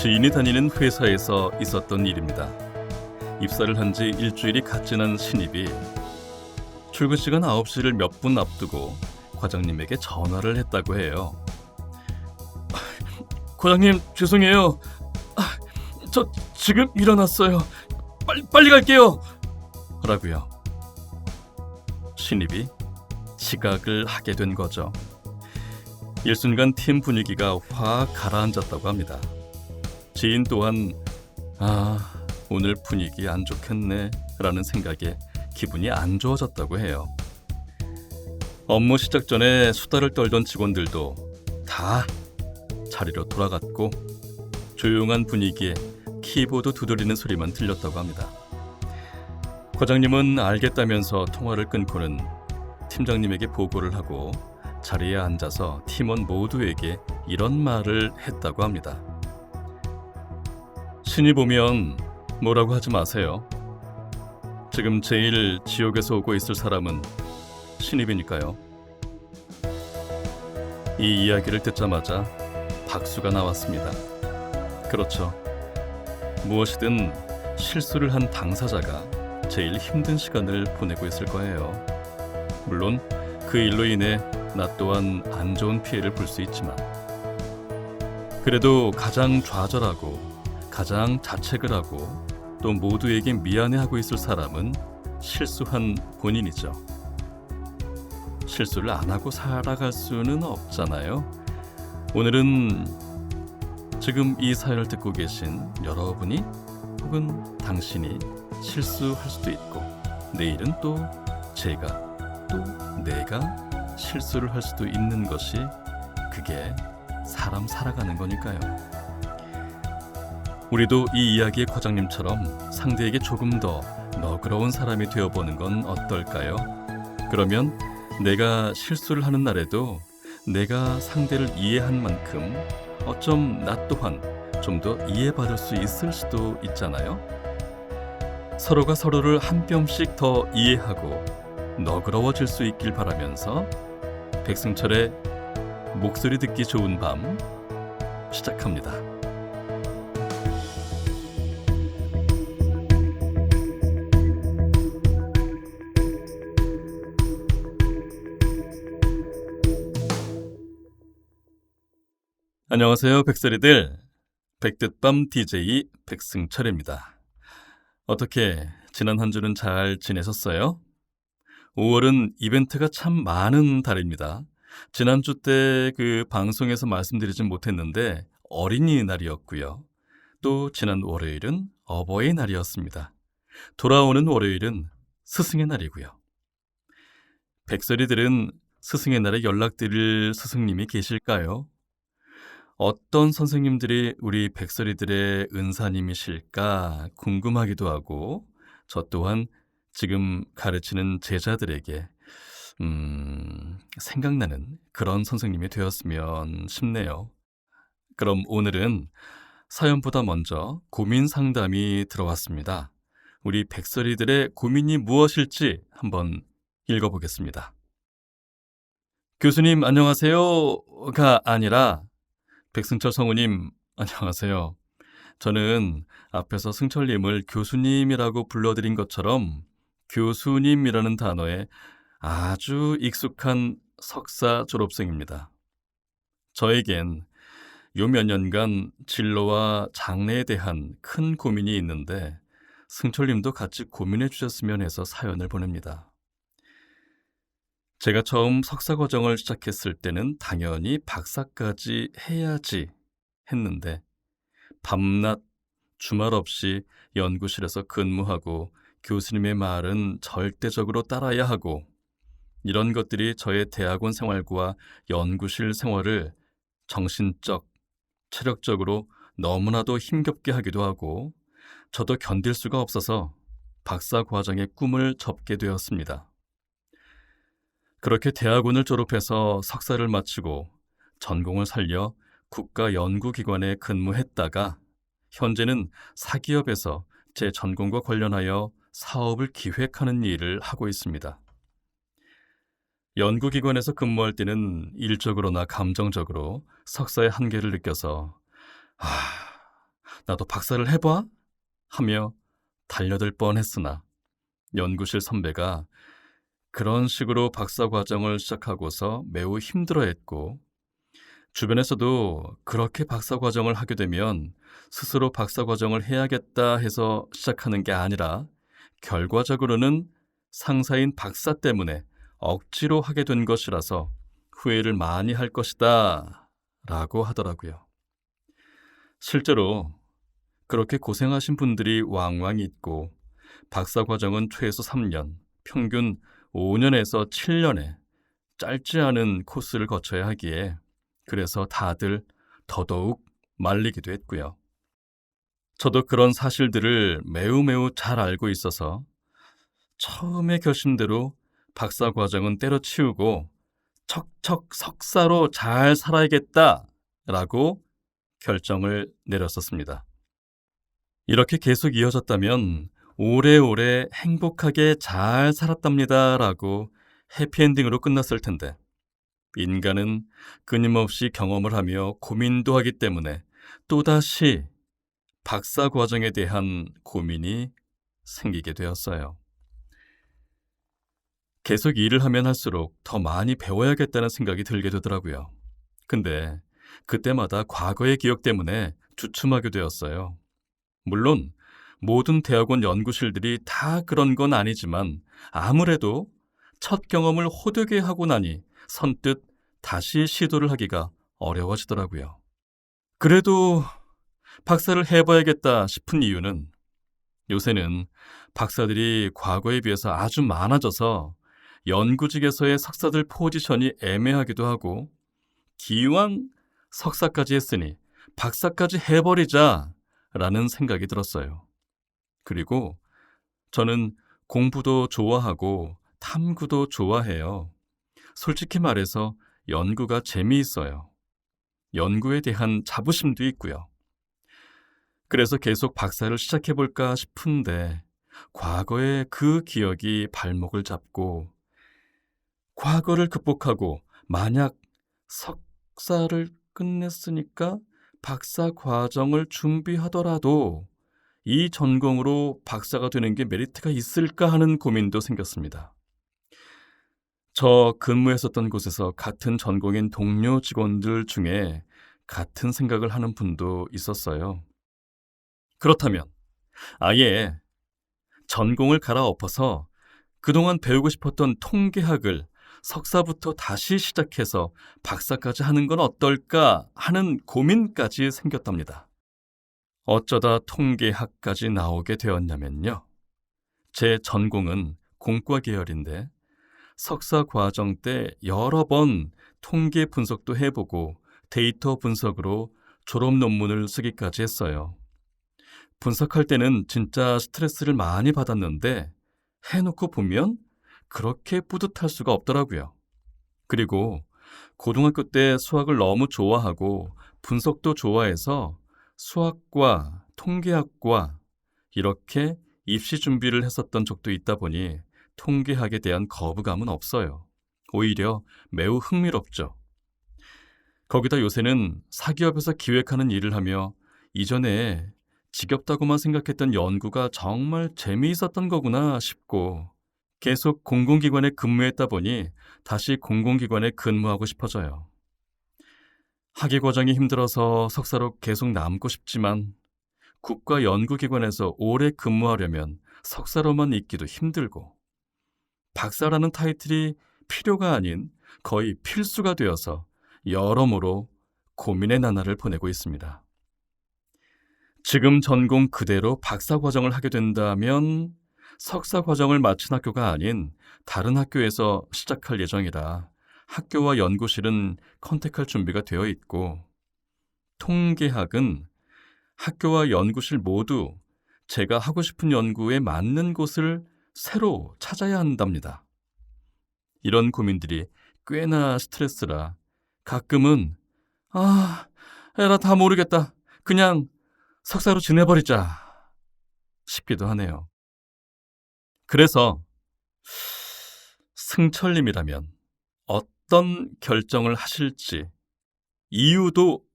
지인이 다니는 회사에서 있었던 일입니다. 입사를 한 지 일주일이 갓 지난 신입이 출근 시간 9시를 몇 분 앞두고 과장님에게 전화를 했다고 해요. 과장님, 죄송해요. 저 지금 일어났어요. 빨리 갈게요. 라고요. 신입이 지각을 하게 된 거죠. 일순간 팀 분위기가 확 가라앉았다고 합니다. 지인 또한 오늘 분위기 안 좋겠네 라는 생각에 기분이 안 좋아졌다고 해요. 업무 시작 전에 수다를 떨던 직원들도 다 자리로 돌아갔고 조용한 분위기에 키보드 두드리는 소리만 들렸다고 합니다. 과장님은 알겠다면서 통화를 끊고는 팀장님에게 보고를 하고 자리에 앉아서 팀원 모두에게 이런 말을 했다고 합니다. 신이 보면 뭐라고 하지 마세요. 지금 제일 지옥에서 오고 있을 사람은 신입이니까요. 이 이야기를 듣자마자 박수가 나왔습니다. 그렇죠. 무엇이든 실수를 한 당사자가 제일 힘든 시간을 보내고 있을 거예요. 물론 그 일로 인해 나 또한 안 좋은 피해를 볼 수 있지만 그래도 가장 좌절하고 가장 자책을 하고 또 모두에게 미안해하고 있을 사람은 실수한 본인이죠. 실수를 안 하고 살아갈 수는 없잖아요. 오늘은 지금 이 사연을 듣고 계신 여러분이 혹은 당신이 실수할 수도 있고 내일은 또 제가 또 내가 실수를 할 수도 있는 것이 그게 사람 살아가는 거니까요. 우리도 이 이야기의 과장님처럼 상대에게 조금 더 너그러운 사람이 되어보는 건 어떨까요? 그러면 내가 실수를 하는 날에도 내가 상대를 이해한 만큼 어쩜 나 또한 좀 더 이해받을 수 있을 수도 있잖아요. 서로가 서로를 한 뼘씩 더 이해하고 너그러워질 수 있길 바라면서 백승철의 목소리 듣기 좋은 밤 시작합니다. 안녕하세요, 백설이들. 백뜻밤 DJ 백승철입니다. 어떻게 지난 한 주는 잘 지내셨어요? 5월은 이벤트가 참 많은 달입니다. 지난주 때 그 방송에서 말씀드리진 못했는데 어린이날이었고요. 또 지난 월요일은 어버이날이었습니다. 돌아오는 월요일은 스승의 날이고요. 백설이들은 스승의 날에 연락드릴 스승님이 계실까요? 어떤 선생님들이 우리 백설이들의 은사님이실까 궁금하기도 하고 저 또한 지금 가르치는 제자들에게 생각나는 그런 선생님이 되었으면 싶네요. 그럼 오늘은 사연보다 먼저 고민 상담이 들어왔습니다. 우리 백설이들의 고민이 무엇일지 한번 읽어보겠습니다. 교수님 안녕하세요가 아니라 백승철 성우님 안녕하세요. 저는 앞에서 승철님을 교수님이라고 불러드린 것처럼 교수님이라는 단어에 아주 익숙한 석사 졸업생입니다. 저에겐 요 몇 년간 진로와 장래에 대한 큰 고민이 있는데 승철님도 같이 고민해 주셨으면 해서 사연을 보냅니다. 제가 처음 석사 과정을 시작했을 때는 당연히 박사까지 해야지 했는데 밤낮 주말 없이 연구실에서 근무하고 교수님의 말은 절대적으로 따라야 하고 이런 것들이 저의 대학원 생활과 연구실 생활을 정신적, 체력적으로 너무나도 힘겹게 하기도 하고 저도 견딜 수가 없어서 박사 과정의 꿈을 접게 되었습니다. 그렇게 대학원을 졸업해서 석사를 마치고 전공을 살려 국가연구기관에 근무했다가 현재는 사기업에서 제 전공과 관련하여 사업을 기획하는 일을 하고 있습니다. 연구기관에서 근무할 때는 일적으로나 감정적으로 석사의 한계를 느껴서 나도 박사를 해봐 하며 달려들 뻔했으나 연구실 선배가 그런 식으로 박사 과정을 시작하고서 매우 힘들어했고, 주변에서도 그렇게 박사 과정을 하게 되면 스스로 박사 과정을 해야겠다 해서 시작하는 게 아니라 결과적으로는 상사인 박사 때문에 억지로 하게 된 것이라서 후회를 많이 할 것이다 라고 하더라고요. 실제로 그렇게 고생하신 분들이 왕왕 있고, 박사 과정은 최소 3년, 평균 5년에서 7년의 짧지 않은 코스를 거쳐야 하기에 그래서 다들 더더욱 말리기도 했고요. 저도 그런 사실들을 매우 잘 알고 있어서 처음의 결심대로 박사 과정은 때려치우고 척척 석사로 잘 살아야겠다라고 결정을 내렸었습니다. 이렇게 계속 이어졌다면 오래오래 행복하게 잘 살았답니다라고 해피엔딩으로 끝났을 텐데, 인간은 끊임없이 경험을 하며 고민도 하기 때문에 또다시 박사 과정에 대한 고민이 생기게 되었어요. 계속 일을 하면 할수록 더 많이 배워야겠다는 생각이 들게 되더라고요. 근데 그때마다 과거의 기억 때문에 주춤하게 되었어요. 물론 모든 대학원 연구실들이 다 그런 건 아니지만 아무래도 첫 경험을 호되게 하고 나니 선뜻 다시 시도를 하기가 어려워지더라고요. 그래도 박사를 해봐야겠다 싶은 이유는 요새는 박사들이 과거에 비해서 아주 많아져서 연구직에서의 석사들 포지션이 애매하기도 하고, 기왕 석사까지 했으니 박사까지 해버리자라는 생각이 들었어요. 그리고 저는 공부도 좋아하고 탐구도 좋아해요. 솔직히 말해서 연구가 재미있어요. 연구에 대한 자부심도 있고요. 그래서 계속 박사를 시작해볼까 싶은데 과거의 그 기억이 발목을 잡고, 과거를 극복하고 만약 석사를 끝냈으니까 박사 과정을 준비하더라도 이 전공으로 박사가 되는 게 메리트가 있을까 하는 고민도 생겼습니다. 저 근무했었던 곳에서 같은 전공인 동료 직원들 중에 같은 생각을 하는 분도 있었어요. 그렇다면 아예 전공을 갈아엎어서 그동안 배우고 싶었던 통계학을 석사부터 다시 시작해서 박사까지 하는 건 어떨까 하는 고민까지 생겼답니다. 어쩌다 통계학까지 나오게 되었냐면요. 제 전공은 공과 계열인데 석사 과정 때 여러 번 통계 분석도 해보고 데이터 분석으로 졸업 논문을 쓰기까지 했어요. 분석할 때는 진짜 스트레스를 많이 받았는데 해놓고 보면 그렇게 뿌듯할 수가 없더라고요. 그리고 고등학교 때 수학을 너무 좋아하고 분석도 좋아해서 수학과 통계학과 이렇게 입시 준비를 했었던 적도 있다 보니 통계학에 대한 거부감은 없어요. 오히려 매우 흥미롭죠. 거기다 요새는 사기업에서 기획하는 일을 하며 이전에 지겹다고만 생각했던 연구가 정말 재미있었던 거구나 싶고, 계속 공공기관에 근무했다 보니 다시 공공기관에 근무하고 싶어져요. 학위 과정이 힘들어서 석사로 계속 남고 싶지만 국가 연구기관에서 오래 근무하려면 석사로만 있기도 힘들고, 박사라는 타이틀이 필요가 아닌 거의 필수가 되어서 여러모로 고민의 나날을 보내고 있습니다. 지금 전공 그대로 박사 과정을 하게 된다면 석사 과정을 마친 학교가 아닌 다른 학교에서 시작할 예정이라 학교와 연구실은 컨택할 준비가 되어 있고, 통계학은 학교와 연구실 모두 제가 하고 싶은 연구에 맞는 곳을 새로 찾아야 한답니다. 이런 고민들이 꽤나 스트레스라 가끔은 에라 다 모르겠다, 그냥 석사로 지내버리자 싶기도 하네요. 그래서 승철님이라면 어떤 결정을 하실지 이유도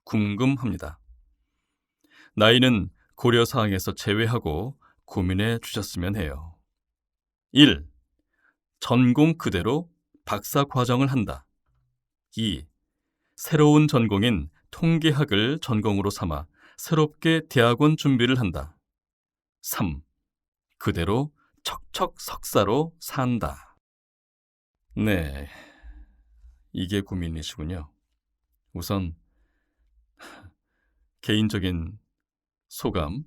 궁금합니다. 나이는 고려사항에서 제외하고 고민해 주셨으면 해요. 1. 전공 그대로 박사 과정을 한다. 2. 새로운 전공인 통계학을 전공으로 삼아 새롭게 대학원 준비를 한다. 3. 그대로 척척 석사로 산다. 네, 이게 고민이시군요. 우선 개인적인 소감,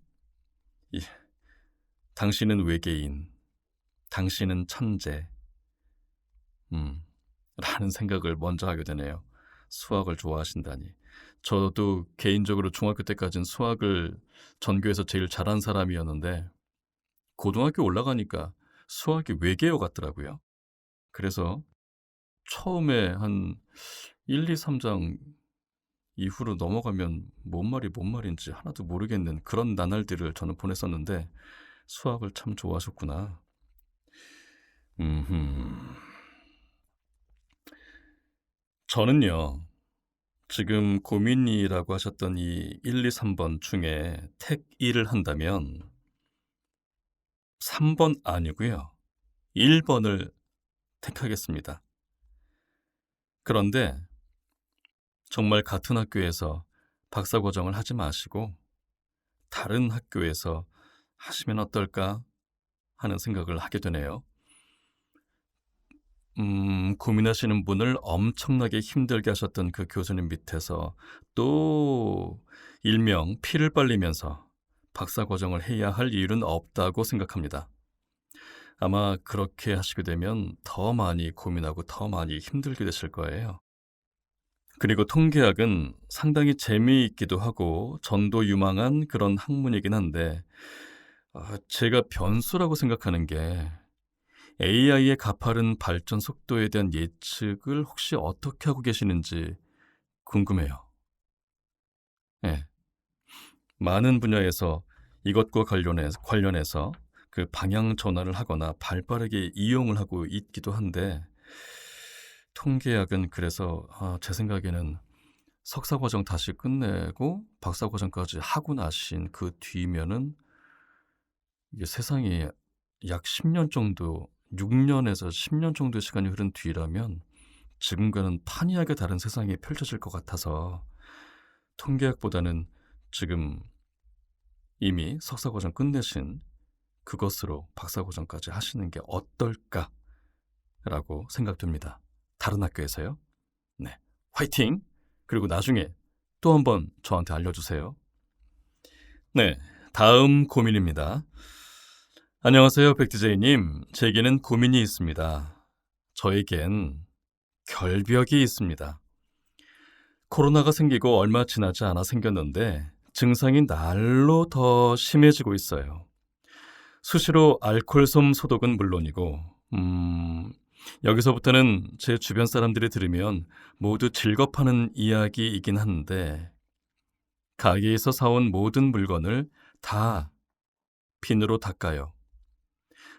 이, 당신은 외계인, 당신은 천재, 라는 생각을 먼저 하게 되네요. 수학을 좋아하신다니. 저도 개인적으로 중학교 때까지는 수학을 전교에서 제일 잘한 사람이었는데 고등학교 올라가니까 수학이 외계어 같더라고요. 그래서 처음에 한 1, 2, 3장 이후로 넘어가면 뭔 말인지 하나도 모르겠는 그런 나날들을 저는 보냈었는데 수학을 참 좋아하셨구나. 저는요, 지금 고민이라고 하셨던 이 1, 2, 3번 중에 택 1을 한다면 3번 아니고요. 1번을 택하겠습니다. 그런데 정말 같은 학교에서 박사과정을 하지 마시고 다른 학교에서 하시면 어떨까 하는 생각을 하게 되네요. 고민하시는 분을 엄청나게 힘들게 하셨던 그 교수님 밑에서 또 일명 피를 빨리면서 박사과정을 해야 할 이유는 없다고 생각합니다. 아마 그렇게 하시게 되면 더 많이 고민하고 더 많이 힘들게 되실 거예요. 그리고 통계학은 상당히 재미있기도 하고 전도 유망한 그런 학문이긴 한데 제가 변수라고 생각하는 게 AI의 가파른 발전 속도에 대한 예측을 혹시 어떻게 하고 계시는지 궁금해요. 네. 많은 분야에서 이것과 관련해서 그 방향 전환을 하거나 발빠르게 이용을 하고 있기도 한데 통계학은 그래서 제 생각에는 석사과정 다시 끝내고 박사과정까지 하고 나신 그 뒤면은 이게 세상이 약 10년 정도, 6년에서 10년 정도의 시간이 흐른 뒤라면 지금과는 판이하게 다른 세상이 펼쳐질 것 같아서 통계학보다는 지금 이미 석사과정 끝내신 그것으로 박사과정까지 하시는 게 어떨까라고 생각됩니다. 다른 학교에서요. 네, 화이팅! 그리고 나중에 또 한번 저한테 알려주세요. 네, 다음 고민입니다. 안녕하세요, 백디제이님. 제게는 고민이 있습니다. 저에겐 결벽이 있습니다. 코로나가 생기고 얼마 지나지 않아 생겼는데 증상이 날로 더 심해지고 있어요. 수시로 알코올솜 소독은 물론이고 여기서부터는 제 주변 사람들이 들으면 모두 질겁하는 이야기이긴 한데 가게에서 사온 모든 물건을 다 비누로 닦아요.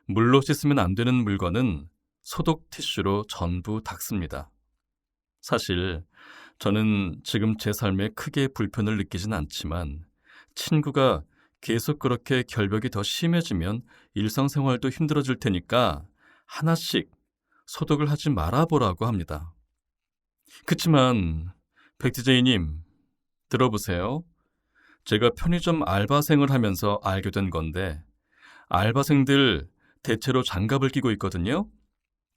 물로 씻으면 안 되는 물건은 소독 티슈로 전부 닦습니다. 사실 저는 지금 제 삶에 크게 불편을 느끼진 않지만 친구가 계속 그렇게 결벽이 더 심해지면 일상생활도 힘들어질 테니까 하나씩 소독을 하지 말아보라고 합니다. 그치만 백디제이님 들어보세요. 제가 편의점 알바생을 하면서 알게 된 건데 알바생들 대체로 장갑을 끼고 있거든요.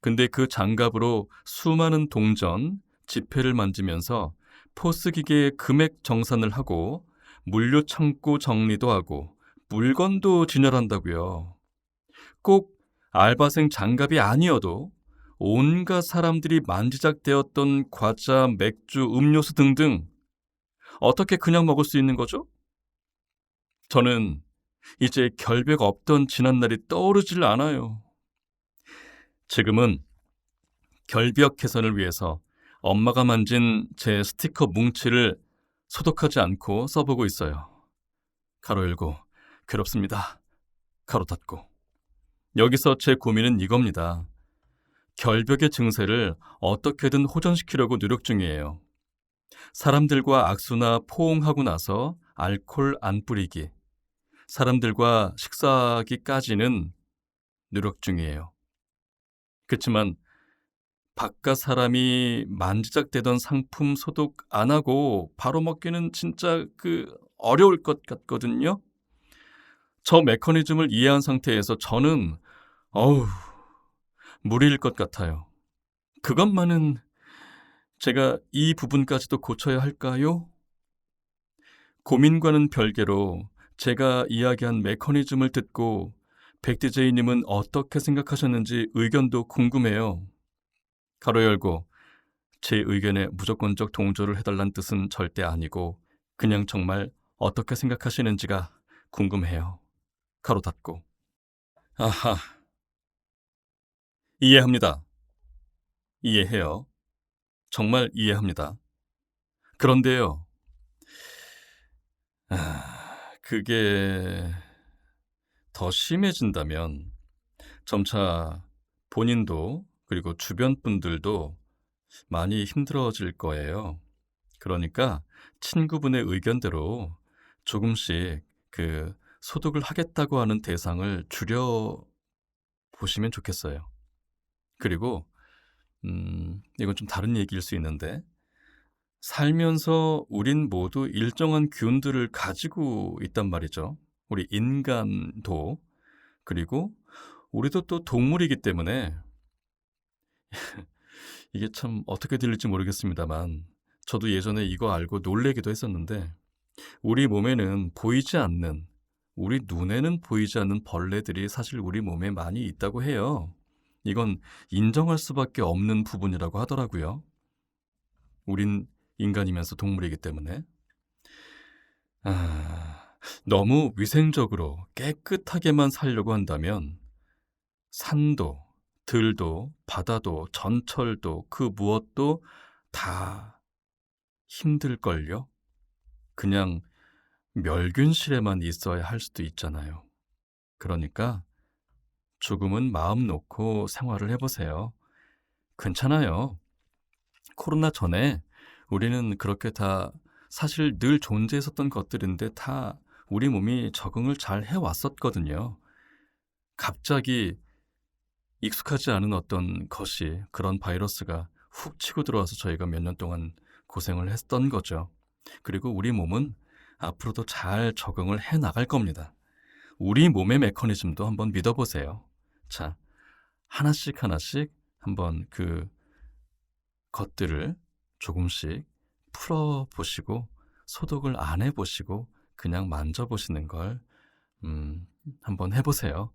근데 그 장갑으로 수많은 동전, 지폐를 만지면서 포스기계에 금액 정산을 하고 물류 창고 정리도 하고 물건도 진열한다고요. 꼭 알바생 장갑이 아니어도 온갖 사람들이 만지작대었던 과자, 맥주, 음료수 등등 어떻게 그냥 먹을 수 있는 거죠? 저는 이제 결벽 없던 지난날이 떠오르질 않아요. 지금은 결벽 개선을 위해서 엄마가 만진 제 스티커 뭉치를 소독하지 않고 써보고 있어요. 가로 열고 괴롭습니다. 가로 닫고. 여기서 제 고민은 이겁니다. 결벽의 증세를 어떻게든 호전시키려고 노력 중이에요. 사람들과 악수나 포옹하고 나서 알코올 안 뿌리기, 사람들과 식사하기까지는 노력 중이에요. 그치만 바깥 사람이 만지작대던 상품 소독 안 하고 바로 먹기는 진짜 어려울 것 같거든요. 저 메커니즘을 이해한 상태에서 저는 어우, 무리일 것 같아요. 그것만은 제가 이 부분까지도 고쳐야 할까요? 고민과는 별개로 제가 이야기한 메커니즘을 듣고 백디제이님은 어떻게 생각하셨는지 의견도 궁금해요. 가로 열고 제 의견에 무조건적 동조를 해달란 뜻은 절대 아니고 그냥 정말 어떻게 생각하시는지가 궁금해요. 가로 닫고. 아하, 이해합니다. 이해해요. 정말 이해합니다. 그런데요. 그게 더 심해진다면 점차 본인도 그리고 주변 분들도 많이 힘들어질 거예요. 그러니까 친구분의 의견대로 조금씩 소독을 하겠다고 하는 대상을 줄여 보시면 좋겠어요. 그리고 이건 좀 다른 얘기일 수 있는데 살면서 우린 모두 일정한 기운들을 가지고 있단 말이죠. 우리 인간도. 그리고 우리도 또 동물이기 때문에 이게 참 어떻게 들릴지 모르겠습니다만 저도 예전에 이거 알고 놀래기도 했었는데 우리 몸에는 보이지 않는, 우리 눈에는 보이지 않는 벌레들이 사실 우리 몸에 많이 있다고 해요. 이건 인정할 수밖에 없는 부분이라고 하더라고요. 우린 인간이면서 동물이기 때문에. 너무 위생적으로 깨끗하게만 살려고 한다면 산도, 들도, 바다도, 전철도 그 무엇도 다 힘들걸요? 그냥 멸균실에만 있어야 할 수도 있잖아요. 그러니까 조금은 마음 놓고 생활을 해보세요. 괜찮아요. 코로나 전에 우리는 그렇게 다 사실 늘 존재했었던 것들인데 다 우리 몸이 적응을 잘 해왔었거든요. 갑자기 익숙하지 않은 어떤 것이 그런 바이러스가 훅 치고 들어와서 저희가 몇 년 동안 고생을 했던 거죠. 그리고 우리 몸은 앞으로도 잘 적응을 해 나갈 겁니다. 우리 몸의 메커니즘도 한번 믿어보세요. 자, 하나씩 하나씩 한번 것들을 조금씩 풀어보시고 소독을 안 해보시고 그냥 만져보시는 걸 한번 해보세요.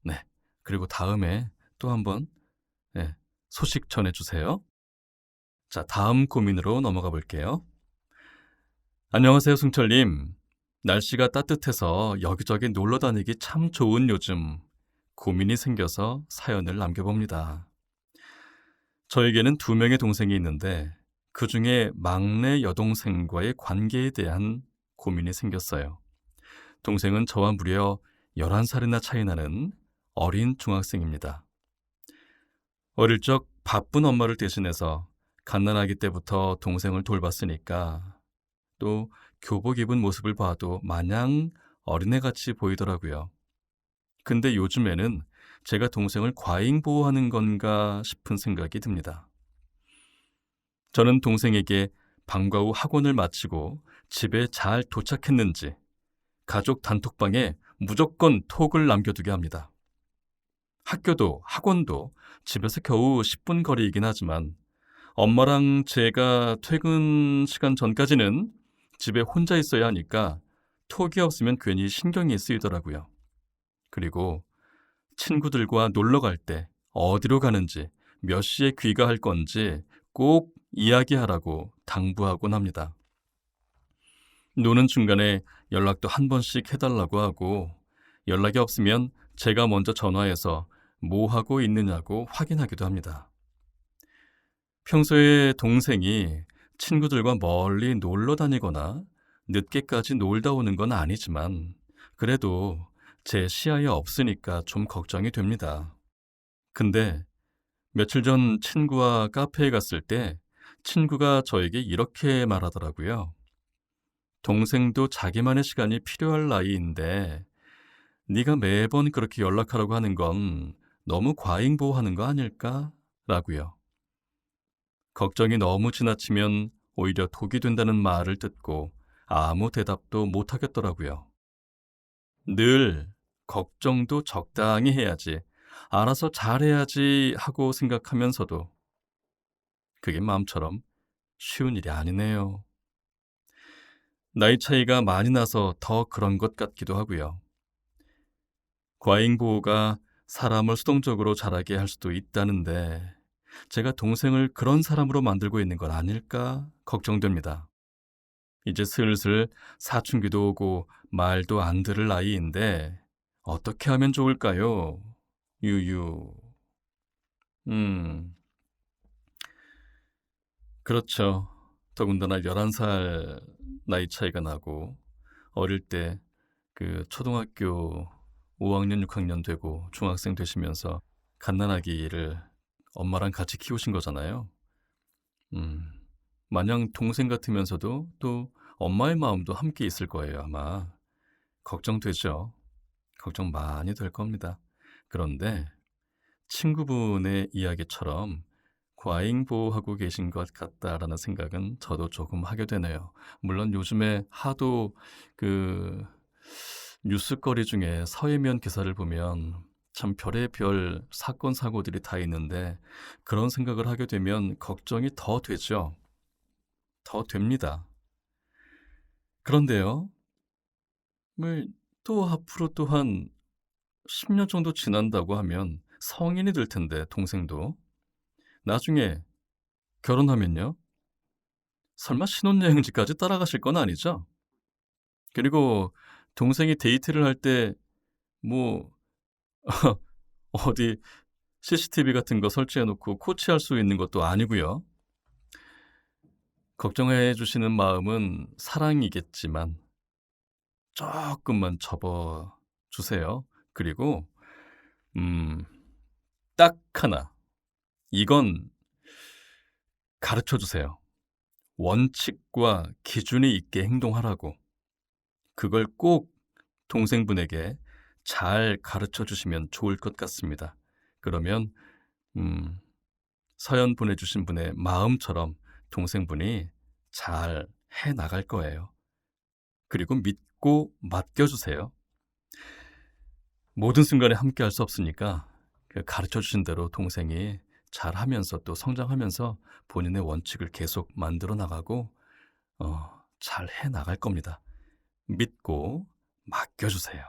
네. 그리고 다음에 또 한번 소식 전해주세요. 자, 다음 고민으로 넘어가 볼게요. 안녕하세요, 승철님. 날씨가 따뜻해서 여기저기 놀러 다니기 참 좋은 요즘 고민이 생겨서 사연을 남겨봅니다. 저에게는 2명의 동생이 있는데 그 중에 막내 여동생과의 관계에 대한 고민이 생겼어요. 동생은 저와 무려 11살이나 차이 나는 어린 중학생입니다. 어릴 적 바쁜 엄마를 대신해서 갓난아기 때부터 동생을 돌봤으니까 또 교복 입은 모습을 봐도 마냥 어린애같이 보이더라고요. 근데 요즘에는 제가 동생을 과잉 보호하는 건가 싶은 생각이 듭니다. 저는 동생에게 방과 후 학원을 마치고 집에 잘 도착했는지 가족 단톡방에 무조건 톡을 남겨두게 합니다. 학교도 학원도 집에서 겨우 10분 거리이긴 하지만 엄마랑 제가 퇴근 시간 전까지는 집에 혼자 있어야 하니까 톡이 없으면 괜히 신경이 쓰이더라고요. 그리고 친구들과 놀러 갈 때 어디로 가는지 몇 시에 귀가할 건지 꼭 이야기하라고 당부하곤 합니다. 노는 중간에 연락도 한 번씩 해달라고 하고 연락이 없으면 제가 먼저 전화해서 뭐 하고 있느냐고 확인하기도 합니다. 평소에 동생이 친구들과 멀리 놀러 다니거나 늦게까지 놀다 오는 건 아니지만 그래도 제 시야에 없으니까 좀 걱정이 됩니다. 근데 며칠 전 친구와 카페에 갔을 때 친구가 저에게 이렇게 말하더라고요. 동생도 자기만의 시간이 필요할 나이인데 네가 매번 그렇게 연락하라고 하는 건 너무 과잉보호하는 거 아닐까? 라고요. 걱정이 너무 지나치면 오히려 독이 된다는 말을 듣고 아무 대답도 못 하겠더라고요. 늘 걱정도 적당히 해야지, 알아서 잘해야지 하고 생각하면서도 그게 마음처럼 쉬운 일이 아니네요. 나이 차이가 많이 나서 더 그런 것 같기도 하고요. 과잉보호가 사람을 수동적으로 자라게 할 수도 있다는데 제가 동생을 그런 사람으로 만들고 있는 건 아닐까 걱정됩니다. 이제 슬슬 사춘기도 오고 말도 안 들을 나이인데 어떻게 하면 좋을까요? 유유. 음, 그렇죠. 더군다나 11살 나이 차이가 나고 어릴 때 그 초등학교 5학년, 6학년 되고 중학생 되시면서 갓난아기를 엄마랑 같이 키우신 거잖아요. 음, 마냥 동생 같으면서도 또 엄마의 마음도 함께 있을 거예요, 아마. 걱정되죠. 걱정 많이 될 겁니다. 그런데 친구분의 이야기처럼 과잉보호하고 계신 것 같다라는 생각은 저도 조금 하게 되네요. 물론 요즘에 하도 그 뉴스거리 중에 서해면 기사를 보면 참 별의별 사건, 사고들이 다 있는데 그런 생각을 하게 되면 걱정이 더 되죠. 더 됩니다. 그런데요, 또 앞으로 또한 10년 정도 지난다고 하면 성인이 될 텐데, 동생도. 나중에 결혼하면요? 설마 신혼여행지까지 따라가실 건 아니죠? 그리고 동생이 데이트를 할 때 뭐 어디 CCTV 같은 거 설치해 놓고 코치할 수 있는 것도 아니고요. 걱정해 주시는 마음은 사랑이겠지만 조금만 접어 주세요. 그리고 음, 딱 하나. 이건 가르쳐 주세요. 원칙과 기준이 있게 행동하라고. 그걸 꼭 동생분에게 잘 가르쳐 주시면 좋을 것 같습니다. 그러면 음, 사연 보내주신 분의 마음처럼 동생분이 잘 해 나갈 거예요. 그리고 믿고 맡겨주세요. 모든 순간에 함께 할 수 없으니까 그 가르쳐 주신 대로 동생이 잘 하면서 또 성장하면서 본인의 원칙을 계속 만들어 나가고 잘 해 나갈 겁니다. 믿고 맡겨주세요.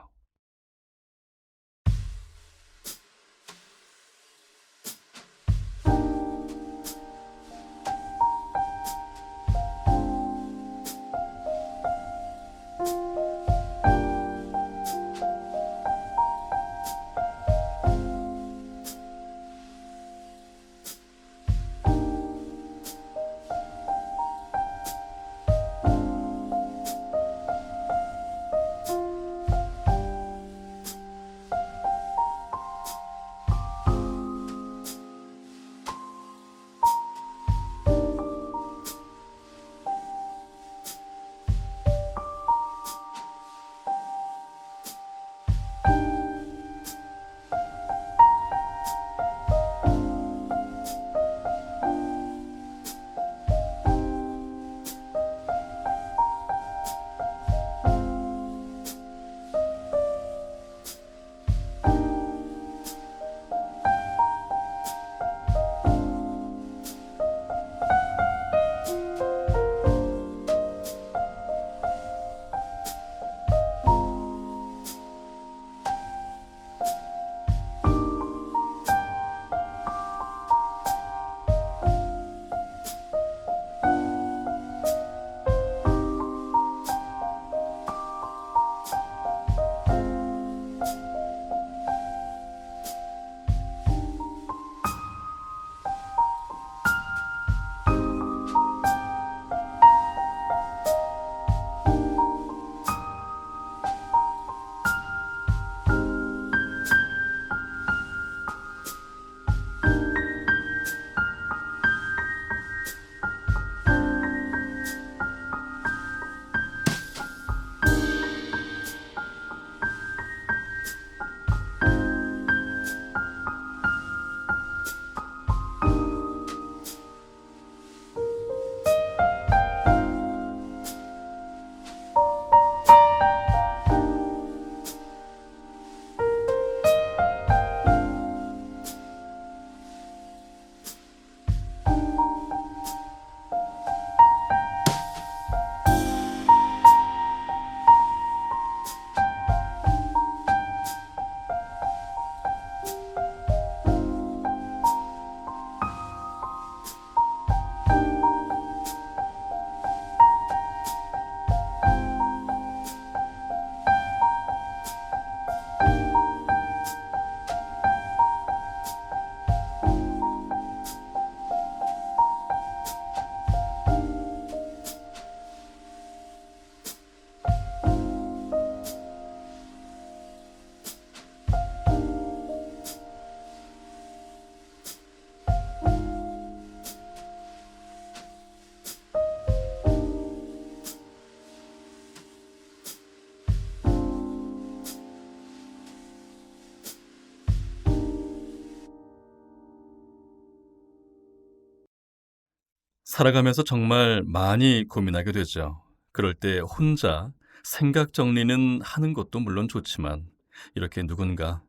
살아가면서 정말 많이 고민하게 되죠. 그럴 때 혼자 생각 정리는 하는 것도 물론 좋지만 이렇게 누군가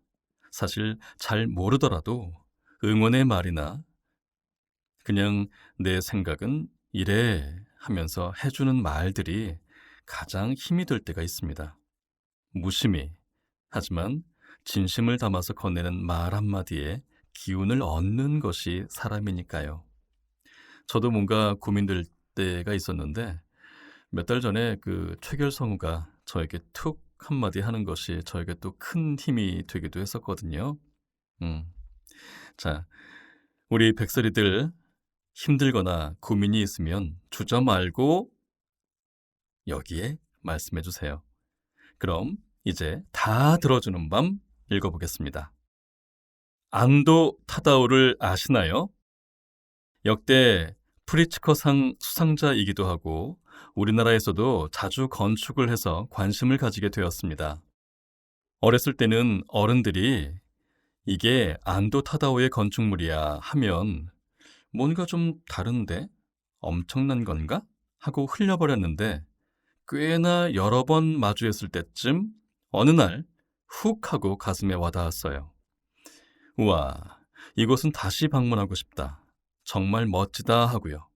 사실 잘 모르더라도 응원의 말이나 그냥 내 생각은 이래 하면서 해주는 말들이 가장 힘이 될 때가 있습니다. 무심히 하지만 진심을 담아서 건네는 말 한마디에 기운을 얻는 것이 사람이니까요. 저도 뭔가 고민될 때가 있었는데 몇 달 전에 그 최결성우가 저에게 툭 한마디 하는 것이 저에게 또 큰 힘이 되기도 했었거든요. 음. 자, 우리 백설이들 힘들거나 고민이 있으면 주저 말고 여기에 말씀해 주세요. 그럼 이제 다 들어주는 밤 읽어보겠습니다. 안도 타다오를 아시나요? 역대 프리츠커상 수상자이기도 하고 우리나라에서도 자주 건축을 해서 관심을 가지게 되었습니다. 어렸을 때는 어른들이 이게 안도 타다오의 건축물이야 하면 뭔가 좀 다른데? 엄청난 건가? 하고 흘려버렸는데 꽤나 여러 번 마주했을 때쯤 어느 날 훅 하고 가슴에 와닿았어요. 우와, 이곳은 다시 방문하고 싶다. 정말 멋지다 하고요.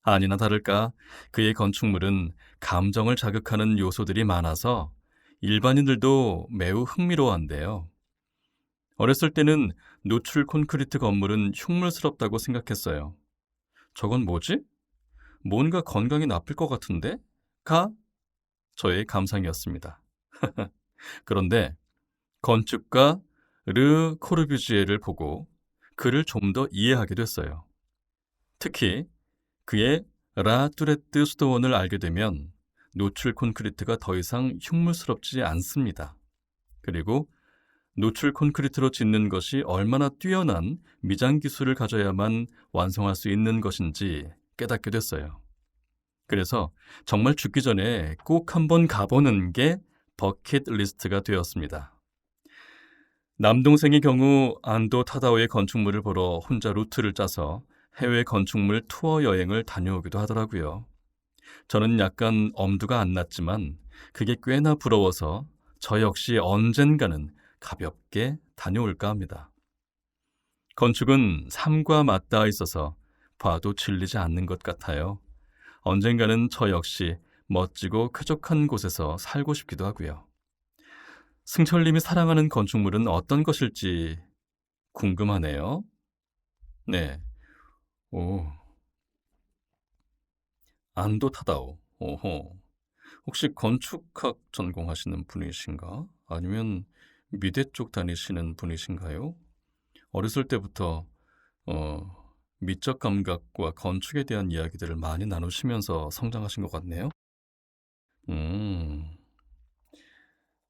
아니나 다를까 그의 건축물은 감정을 자극하는 요소들이 많아서 일반인들도 매우 흥미로워한대요. 어렸을 때는 노출 콘크리트 건물은 흉물스럽다고 생각했어요. 저건 뭐지? 뭔가 건강에 나쁠 것 같은데? 가? 저의 감상이었습니다. 그런데 건축가 르 코르뷰지에를 보고 그를 좀 더 이해하게 됐어요. 특히 그의 라 뚜레트 수도원을 알게 되면 노출 콘크리트가 더 이상 흉물스럽지 않습니다. 그리고 노출 콘크리트로 짓는 것이 얼마나 뛰어난 미장 기술을 가져야만 완성할 수 있는 것인지 깨닫게 됐어요. 그래서 정말 죽기 전에 꼭 한번 가보는 게 버킷리스트가 되었습니다. 남동생의 경우 안도 타다오의 건축물을 보러 혼자 루트를 짜서 해외 건축물 투어 여행을 다녀오기도 하더라고요. 저는 약간 엄두가 안 났지만 그게 꽤나 부러워서 저 역시 언젠가는 가볍게 다녀올까 합니다. 건축은 삶과 맞닿아 있어서 봐도 질리지 않는 것 같아요. 언젠가는 저 역시 멋지고 쾌적한 곳에서 살고 싶기도 하고요. 승철님이 사랑하는 건축물은 어떤 것일지 궁금하네요. 네. 오, 안도 타다오. 오호. 혹시 건축학 전공하시는 분이신가? 아니면 미대 쪽 다니시는 분이신가요? 어렸을 때부터 미적 감각과 건축에 대한 이야기들을 많이 나누시면서 성장하신 것 같네요. 음,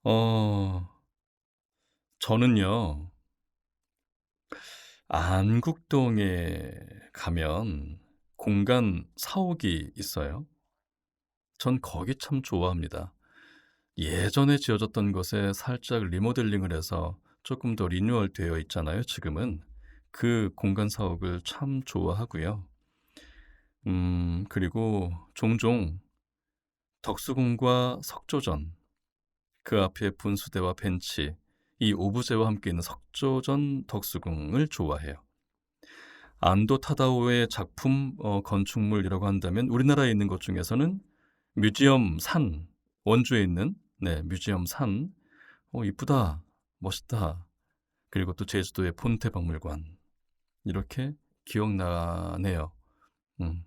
어, 저는요, 안국동에 가면 공간 사옥이 있어요. 전 거기 참 좋아합니다. 예전에 지어졌던 것에 살짝 리모델링을 해서 조금 더 리뉴얼 되어 있잖아요, 지금은. 그 공간 사옥을 참 좋아하고요. 그리고 종종 덕수궁과 석조전, 그 앞에 분수대와 벤치, 이 오브제와 함께 있는 석조전 덕수궁을 좋아해요. 안도 타다오의 작품 건축물이라고 한다면 우리나라에 있는 것 중에서는 뮤지엄 산, 원주에 있는 뮤지엄 산, 이쁘다, 멋있다. 그리고 또 제주도의 폰테박물관 이렇게 기억나네요. 음,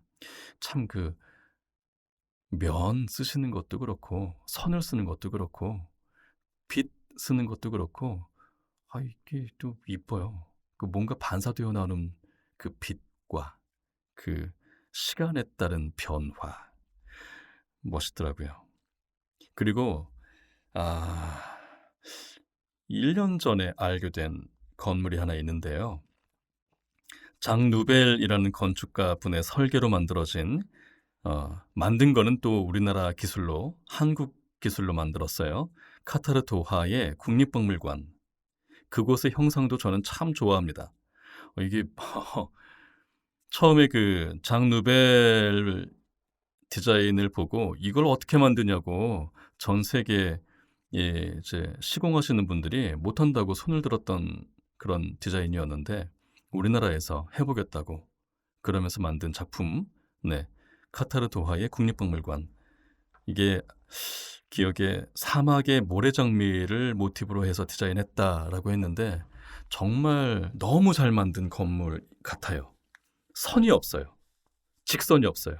참 그 면 쓰시는 것도 그렇고 선을 쓰는 것도 그렇고 빛 쓰는 것도 그렇고 이게 또 이뻐요. 그 뭔가 반사되어 나오는 그 빛과 그 시간에 따른 변화 멋있더라고요. 그리고 아 1년 전에 알게 된 건물이 하나 있는데요. 장 누벨이라는 건축가 분의 설계로 만들어진 만든 거는 또 우리나라 기술로 한국 기술로 만들었어요. 카타르 도하의 국립박물관. 그곳의 형상도 저는 참 좋아합니다. 이게 처음에 그 장누벨 디자인을 보고 이걸 어떻게 만드냐고 전 세계 이제 시공하시는 분들이 못한다고 손을 들었던 그런 디자인이었는데 우리나라에서 해보겠다고 그러면서 만든 작품, 네, 카타르 도하의 국립박물관. 이게 기억에 사막의 모래장미를 모티브로 해서 디자인했다라고 했는데 정말 너무 잘 만든 건물 같아요. 선이 없어요. 직선이 없어요.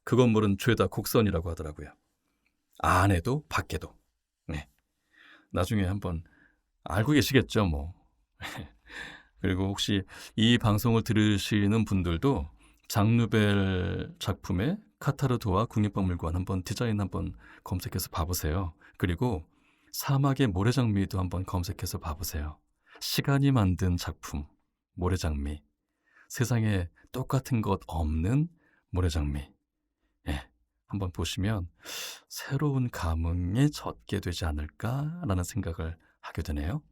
그 건물은 죄다 곡선이라고 하더라고요. 안에도 밖에도. 네. 나중에 한번 알고 계시겠죠, 뭐. 그리고 혹시 이 방송을 들으시는 분들도 장누벨 작품의 카타르 도하 국립박물관 한번 디자인 한번 검색해서 봐보세요. 그리고 사막의 모래장미도 한번 검색해서 봐보세요. 시간이 만든 작품, 모래장미. 세상에 똑같은 것 없는 모래장미. 예, 한번 보시면 새로운 감흥에 젖게 되지 않을까라는 생각을 하게 되네요.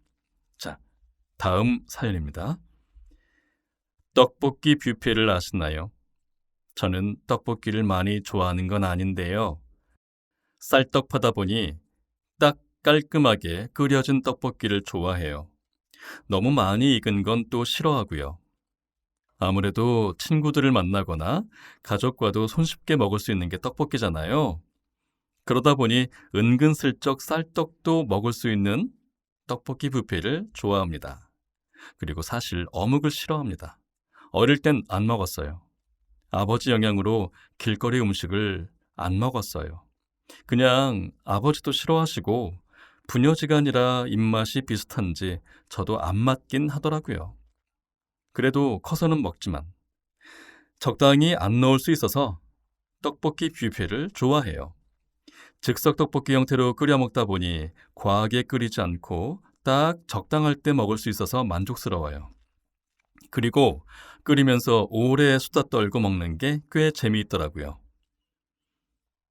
자, 다음 사연입니다. 떡볶이 뷔페를 아시나요? 저는 떡볶이를 많이 좋아하는 건 아닌데요. 쌀떡 파다 보니 딱 깔끔하게 끓여진 떡볶이를 좋아해요. 너무 많이 익은 건 또 싫어하고요. 아무래도 친구들을 만나거나 가족과도 손쉽게 먹을 수 있는 게 떡볶이잖아요. 그러다 보니 은근슬쩍 쌀떡도 먹을 수 있는 떡볶이 뷔페를 좋아합니다. 그리고 사실 어묵을 싫어합니다. 어릴 땐 안 먹었어요. 아버지 영향으로 길거리 음식을 안 먹었어요. 그냥 아버지도 싫어하시고 부녀지간이라 입맛이 비슷한지 저도 안 맞긴 하더라고요. 그래도 커서는 먹지만 적당히 안 넣을 수 있어서 떡볶이 뷔페를 좋아해요. 즉석 떡볶이 형태로 끓여 먹다 보니 과하게 끓이지 않고 딱 적당할 때 먹을 수 있어서 만족스러워요. 그리고 끓이면서 오래 수다 떨고 먹는 게 꽤 재미있더라고요.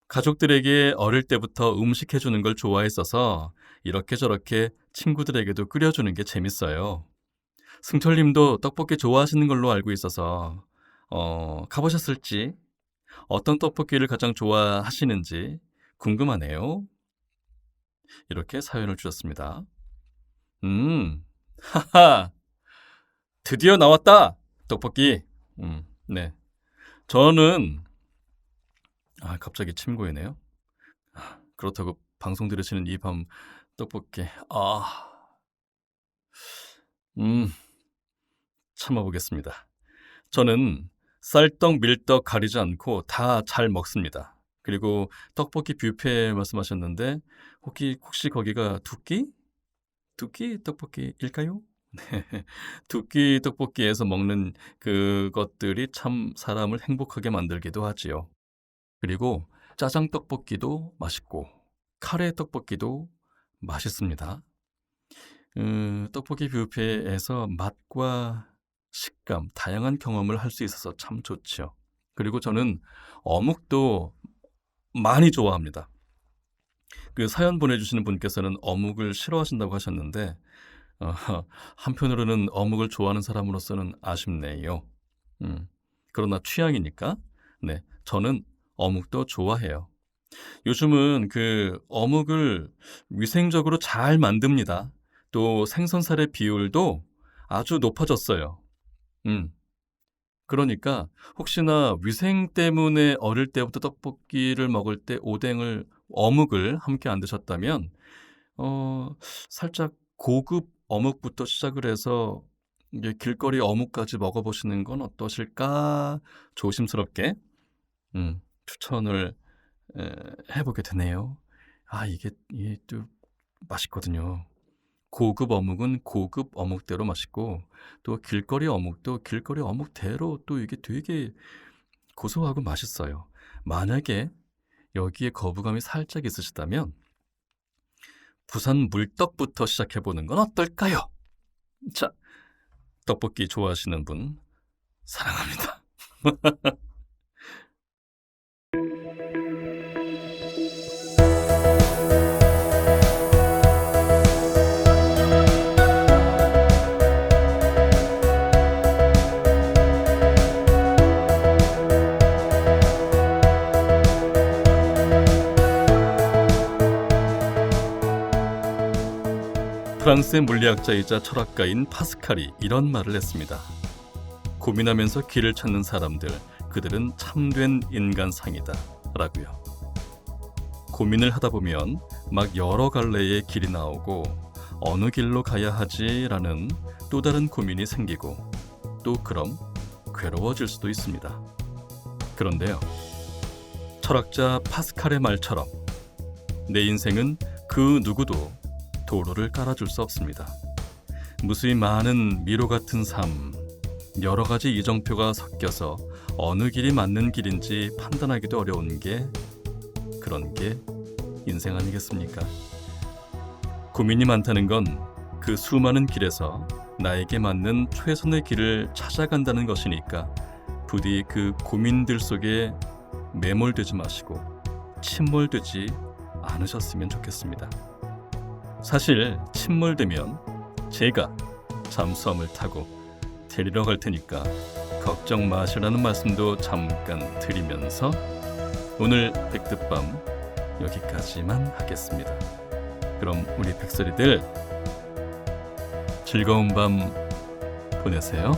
가족들에게 어릴 때부터 음식 해주는 걸 좋아했어서 이렇게 저렇게 친구들에게도 끓여주는 게 재밌어요. 승철님도 떡볶이 좋아하시는 걸로 알고 있어서 가보셨을지 어떤 떡볶이를 가장 좋아하시는지 궁금하네요. 이렇게 사연을 주셨습니다. 하하, 드디어 나왔다! 떡볶이. 네. 저는, 갑자기 침 고이네요. 그렇다고 방송 들으시는 이 밤 떡볶이, 참아보겠습니다. 저는 쌀떡, 밀떡 가리지 않고 다 잘 먹습니다. 그리고 떡볶이 뷔페 말씀하셨는데 혹시 거기가 두끼? 두끼 떡볶이일까요? 네. 두끼 떡볶이에서 먹는 그것들이 참 사람을 행복하게 만들기도 하지요. 그리고 짜장 떡볶이도 맛있고 카레 떡볶이도 맛있습니다. 떡볶이 뷔페에서 맛과 식감, 다양한 경험을 할 수 있어서 참 좋죠. 그리고 저는 어묵도 많이 좋아합니다. 그 사연 보내주시는 분께서는 어묵을 싫어하신다고 하셨는데 어, 한편으로는 어묵을 좋아하는 사람으로서는 아쉽네요. 그러나 취향이니까 네, 저는 어묵도 좋아해요. 요즘은 그 어묵을 위생적으로 잘 만듭니다. 또 생선살의 비율도 아주 높아졌어요. 음. 그러니까 혹시나 위생 때문에 어릴 때부터 떡볶이를 먹을 때 어묵을 함께 안 드셨다면 살짝 고급 어묵부터 시작을 해서 이제 길거리 어묵까지 먹어보시는 건 어떠실까 조심스럽게 추천을 해보게 되네요. 이게 또 맛있거든요. 고급 어묵은 고급 어묵대로 맛있고 또 길거리 어묵도 길거리 어묵대로 또 이게 되게 고소하고 맛있어요. 만약에 여기에 거부감이 살짝 있으시다면 부산 물떡부터 시작해보는 건 어떨까요? 자, 떡볶이 좋아하시는 분 사랑합니다. 프랑스의 물리학자이자 철학가인 파스칼이 이런 말을 했습니다. 고민하면서 길을 찾는 사람들, 그들은 참된 인간상이다 라고요. 고민을 하다 보면 막 여러 갈래의 길이 나오고 어느 길로 가야 하지 라는 또 다른 고민이 생기고 또 그럼 괴로워질 수도 있습니다. 그런데요, 철학자 파스칼의 말처럼 내 인생은 그 누구도 도로를 깔아줄 수 없습니다. 무수히 많은 미로 같은 삶, 여러 가지 이정표가 섞여서 어느 길이 맞는 길인지 판단하기도 어려운 게 그런 게 인생 아니겠습니까? 고민이 많다는 건 그 수많은 길에서 나에게 맞는 최선의 길을 찾아간다는 것이니까 부디 그 고민들 속에 매몰되지 마시고 침몰되지 않으셨으면 좋겠습니다. 사실 침몰되면 제가 잠수함을 타고 데리러 갈 테니까 걱정 마시라는 말씀도 잠깐 드리면서 오늘 백득밤 여기까지만 하겠습니다. 그럼 우리 백설이들 즐거운 밤 보내세요.